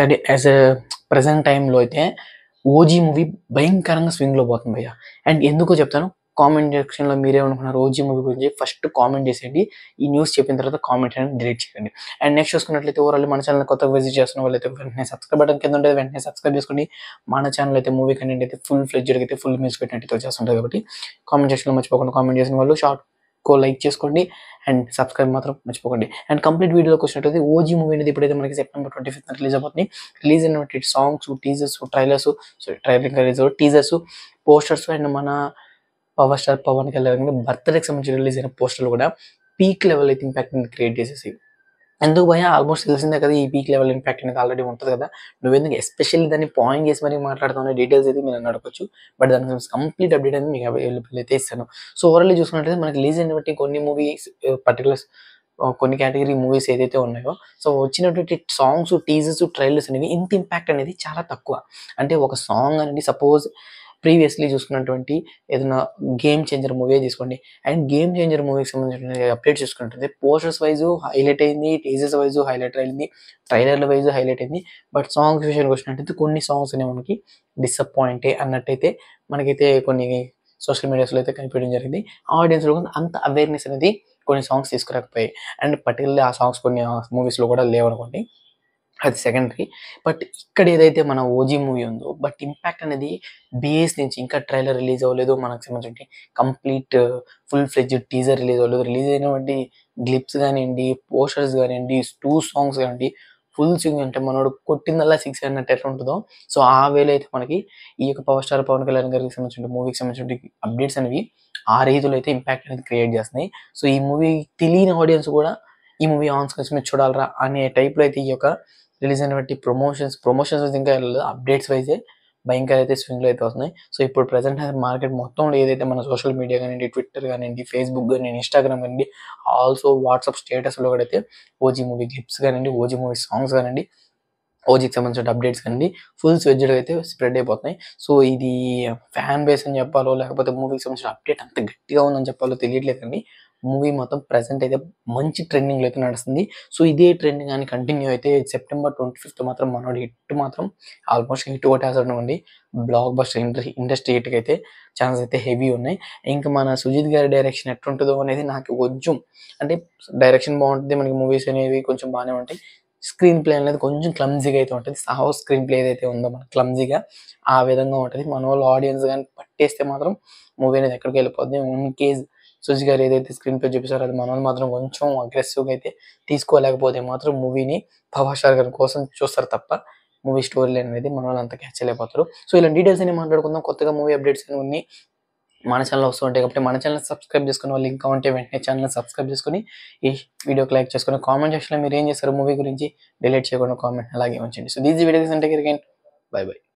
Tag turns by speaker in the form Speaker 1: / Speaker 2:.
Speaker 1: అంటే as a present టైమ్‌లో అయితే 'ఓజీ' మూవీ భయంకరంగా స్వింగ్‌లో పోతుంది భయ్య. అండ్ ఎందుకో చెప్తాను. కామెంట్ సెక్షన్‌లో మీరేమనుకున్నారు 'ఓజీ' మూవీ గురించి ఫస్ట్ కామెంట్ చేసేయండి. ఈ న్యూస్ చెప్పిన తర్వాత కామెంట్ అనేది డిలీట్ చేయండి. అండ్ నెక్స్ట్ చూసుకున్నట్లయితే ఓవరాల్ మన ఛానెల్‌ని కొత్తగా విజిట్ చేస్తున్న వాళ్ళైతే వెంటనే సబ్స్క్రైబ్ బటన్ కింద ఉంటది. వెంటనే సబ్స్క్రైబ్ చేసుకోండి. మన ఛానెల్ అయితే మూవీ కంటెంట్ అయితే ఫుల్ ఫ్లెడ్జ్డ్‌గా అయితే ఫుల్ మ్యూజిక్ కంటెంట్ వచ్చేస్తుంటది కాబట్టి కామెంట్ సెక్షన్‌లో మర్చిపోకుండా కామెంట్ చేసిన వాళ్ళు లైక్ చేసుకోండి. అండ్ సబ్స్క్రైబ్ మాత్రం మర్చిపోకండి. అండ్ కంప్లీట్ వీడియోలోకి వచ్చినట్టయితే 'ఓజీ' మూవీ అనేది ఇప్పుడైతే మనకి సెప్టెంబర్ 25న రిలీజ్ అవబోతుంది. రిలీజ్ అయినటువంటి సాంగ్స్, టీజర్స్, ట్రైలర్స్ ట్రైలర్ ఇంకా రిలీజ్ టీజర్స్, పోస్టర్స్ అండ్ మన పవర్ స్టార్ పవన్ కళ్యాణ్ గారి బర్త్‌డేకి సంబంధించి రిలీజ్ అయిన పోస్టర్‌లు కూడా పీక్ లెవెల్ అయితే ఇంపాక్ట్‌ని క్రియేట్ చేసేసాయి. ఎందుకు భయ్యా ఆల్మోస్ట్ తెలిసిందే కదా! ఈ పీక్ లెవెల్ ఇంపాక్ట్ అనేది ఆల్రెడీ ఉంటది కదా! నువ్వెందుకు ఎస్పెషల్లీ దాన్ని పాయింట్ చేసి మరీ మాట్లాడుతావు అనే డీటెయిల్స్ అయితే మీరు నన్ను అడగొచ్చు. బట్ దానికి సంబంధించి కంప్లీట్ అప్డేట్ అనేది మీకు అవైలబుల్ అయితే ఇస్తాను. సో, ఓవరాల్‌గా చూసుకున్నట్లయితే మనకి రిలీజ్ అయినటువంటి కొన్ని మూవీస్ పర్టిక్యులర్స్ కొన్ని కేటగరీ మూవీస్ ఏదైతే ఉన్నాయో, సో, వచ్చినటువంటి సాంగ్స్, టీజర్స్, ట్రైలర్స్ అనేవి ఇంత ఇంపాక్ట్ అనేది చాలా తక్కువ. అంటే ఒక సాంగ్ అనేది సపోజ్ ప్రీవియస్‌లీ చూసుకున్నటువంటి ఏదైనా 'గేమ్ చేంజర్' మూవీయే తీసుకోండి. అండ్ 'గేమ్ చేంజర్' మూవీకి సంబంధించిన అప్డేట్స్ చూసుకున్నట్లయితే పోస్టర్స్ వైస్ హైలైట్ అయింది. టీజర్స్ వైస్ హైలైట్ అయింది. ట్రైలర్‌ల వైస్ హైలైట్ అయింది. బట్ సాంగ్స్ విషయానికి వచ్చినట్టయితే కొన్ని సాంగ్స్ అనేవి మనకి డిసప్పాయింటే అన్నట్టయితే మనకైతే కొన్ని సోషల్ మీడియాస్‌లో అయితే కనిపియడం జరిగింది. ఆడియన్స్‌లో కూడా అంత అవేర్‌నెస్ అనేది కొన్ని సాంగ్స్ తీసుకురాకపోయాయి. అండ్ పర్టిక్యులర్‌లీ ఆ సాంగ్స్ కొన్ని మూవీస్‌లో కూడా లేవనుకోండి. అది సెకండరీ. బట్ ఇక్కడ ఏదైతే మన 'ఓజీ' మూవీ ఉందో, బట్ ఇంపాక్ట్ అనేది బేస్ నుంచి ఇంకా ట్రైలర్ రిలీజ్ అవ్వలేదు. మనకు సంబంధించి complete full fledged teaser release అవ్వలేదు. రిలీజ్ అయినటువంటి గ్లిప్స్ గానియండి, పోస్టర్స్ గానియండి, 2 సాంగ్స్ గానియండి, ఫుల్ స్వింగ్ అంటే మనోడు కొట్టిందల్లా సిక్సే అన్నట్టు ఎట్లా ఉంటదో, సో, ఆ వేలో అయితే మనకి ఈ యొక్క పవర్ స్టార్ పవన్ కళ్యాణ్ గారికి సంబంధించిన మూవీకి సంబంధించినటువంటి అప్డేట్స్ అనేవి ఆ రీతిలో అయితే ఇంపాక్ట్ అనేది క్రియేట్ చేస్తున్నాయి. సో, ఈ మూవీ తెలియని ఆడియన్స్ కూడా ఈ మూవీ ఆన్ స్క్రీన్స్ మీద చూడాలిరా అనే టైప్‌లో అయితే ఈ యొక్క రిలీజ్ అయినటువంటి ప్రమోషన్స్ వైస్ ఇంకా ఎళ్ళలేదు. అప్డేట్స్ వైజే భయంకర అయితే స్వింగ్‌లో అయితే వస్తున్నాయి. సో, ఇప్పుడు ప్రెజెంట్ మార్కెట్ మొత్తంలో ఏదైతే మన సోషల్ మీడియా గానియండి, ట్విట్టర్ గానియండి, ఫేస్‌బుక్ గానియండి, ఇన్‌స్టాగ్రామ్ గానియండి, ఆల్సో వాట్సాప్ స్టేటస్‌లో కూడా అయితే 'ఓజీ' మూవీ క్లిప్స్ గానియండి, 'ఓజీ' మూవీ సాంగ్స్ గానియండి, 'ఓజీకి' సంబంధించిన అప్డేట్స్ కానియండి, ఫుల్ స్వెడ్జ్‌డ్‌గా అయితే స్ప్రెడ్ అయిపోతున్నాయి. సో, ఇది ఫ్యాన్ బేస్ అని చెప్పాలో, లేకపోతే మూవీకి సంబంధించిన అప్డేట్ అంత గట్టిగా ఉందని చెప్పాలో తెలియట్లేదు కానీ, మూవీ మొత్తం ప్రెజెంట్ అయితే మంచి ట్రెండింగ్‌లో అయితే నడుస్తుంది. సో, ఇదే ట్రెండ్ గాని కంటిన్యూ అయితే సెప్టెంబర్ 25థ్ మాత్రం మనోడి హిట్ మాత్రం ఆల్మోస్ట్ హిట్ కొట్టేస్తాడండి. బ్లాక్ బస్టర్ ఇండస్ట్రీ హిట్‌కి అయితే ఛాన్సెస్ అయితే హెవీ ఉన్నాయి. ఇంకా మన 'సుజిత్' గారి డైరెక్షన్ ఎట్లుంటదో అనేది నాకు కొంచెం అంటే డైరెక్షన్ బావుంటది. మనకి మూవీస్ అనేవి కొంచెం బానే ఉంటాయి. స్క్రీన్ ప్లే అనేది కొంచెం క్లమ్జీగా అయితే ఉంటది. 'సాహో' స్క్రీన్ ప్లే ఏదైతే ఉందో మనకి క్లమ్జీగా ఆ విధంగా ఉంటది. మనోళ్ళు ఆడియన్స్ గాని పట్టేస్తే మాత్రం మూవీ అనేది ఎక్కడికెళ్ళిపోద్ది. ఇన్ కేస్ 'సుజి' గారు ఏదైతే స్క్రీన్ ప్లే చూపిస్తారో అది మనోళ్ళు మాత్రం కొంచెం అగ్రెసివ్‌గా అయితే తీసుకోలేకపోతే మాత్రం మూవీని పవర్ స్టార్ గారి కోసం చూస్తారు తప్ప మూవీ స్టోరీ లైన్ అనేది మనోళ్ళు అంత క్యాచ్ చేయలేకపోతారు. సో, ఇలా డీటెయిల్స్ అన్ని మాట్లాడుకుందాం. కొత్తగా మూవీ అప్డేట్స్ అని ఉన్నాయి. మన ఛానెల్‌లో వస్తూ ఉంటాయి కాబట్టి మన ఛానెల్‌ని సబ్స్క్రైబ్ చేసుకునే వాళ్ళు ఇంకా ఉంటే వెంటనే ఛానెల్‌ని సబ్స్క్రైబ్ చేసుకొని, ఈ వీడియోకి లైక్ చేసుకొని, కామెంట్ సెక్షన్‌లో మీరేం చేస్తారు మూవీ గురించి డిలీట్ చేయకుండా కామెంట్ అలాగే ఉంచండి. So, this is video. Take care again. By by.